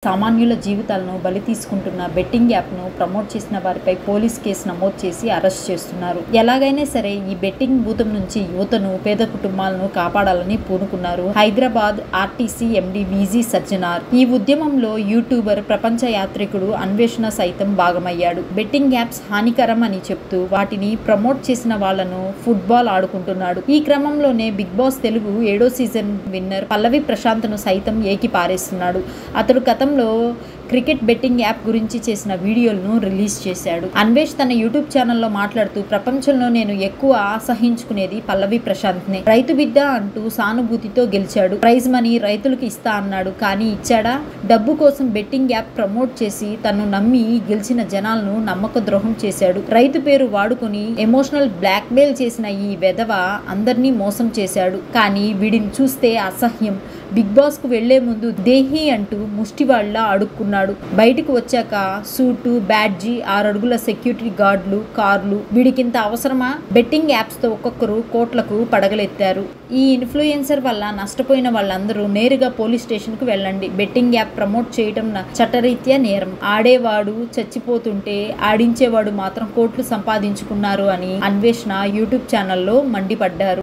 సామాన్యుల జీవితాలను బలి తీసుకుంటున్న బెట్టింగ్ యాప్ను ప్రమోట్ చేసిన వారిపై పోలీస్ కేసు నమోదు చేసి అరెస్ట్ చేస్తున్నారు. ఎలాగైనా సరే ఈ బెట్టింగ్ భూతం నుంచి యువతను, పేద కుటుంబాలను కాపాడాలని పూనుకున్నారు Hyderabad RTC MD VC Sajjanar. ఈ ఉద్యమంలో యూట్యూబర్, ప్రపంచ యాత్రికుడు అన్వేషణ సైతం భాగమయ్యాడు. బెట్టింగ్ యాప్స్ హానికరం అని చెప్తూ వాటిని ప్రమోట్ చేసిన వాళ్లను ఫుట్బాల్ ఆడుకుంటున్నాడు. ఈ క్రమంలోనే బిగ్ బాస్ తెలుగు 7వ సీజన్ విన్నర్ పల్లవి ప్రశాంత్ను సైతం ఏకి పారేస్తున్నాడు. అతడు క్రికెట్ బెట్టింగ్ యాప్ గురించి చేసిన వీడియోలను రిలీజ్ చేశాడు. అన్వేష్ తన యూట్యూబ్ ఛానల్లో మాట్లాడుతూ, ప్రపంచంలో నేను ఎక్కువ ఆసహించుకునేది పల్లవి ప్రశాంత్నే. రైతు బిడ్డ అంటూ సానుభూతితో గెలిచాడు. ప్రైజ్ మనీ రైతులకు ఇస్తా అన్నాడు, కానీ ఇచ్చాడా? డబ్బు కోసం బెట్టింగ్ యాప్ ప్రమోట్ చేసి తను నమ్మి గెలిచిన జనాలను నమ్మక ద్రోహం చేశాడు. రైతు పేరు వాడుకొని ఎమోషనల్ బ్లాక్మెయిల్ చేసిన ఈ వెధవ అందరినీ మోసం చేశాడు. కానీ వీడిని చూస్తే అసహ్యం. బిగ్ బాస్ కు వెళ్లే ముందు దేహి అంటూ ముష్టివాళ్ల అడుక్కున్నాడు. బయటకు వచ్చాక సూటు, బ్యాడ్జీ, 6 అడుగుల సెక్యూరిటీ గార్డులు, కార్లు. వీడికింత అవసరమా? బెట్టింగ్ యాప్స్ తో ఒక్కొక్కరు కోట్లకు పడగలెత్తారు. ఈ ఇన్ఫ్లుయెన్సర్ వల్ల నష్టపోయిన వాళ్ళందరూ నేరుగా పోలీస్ స్టేషన్ కు వెళ్ళండి. బెట్టింగ్ యాప్ ప్రమోట్ చేయడం చట్టరీత్యా నేరం. ఆడేవాడు చచ్చిపోతుంటే ఆడించేవాడు మాత్రం కోట్లు సంపాదించుకున్నారు అని అన్వేషణ యూట్యూబ్ ఛానల్లో మండిపడ్డారు.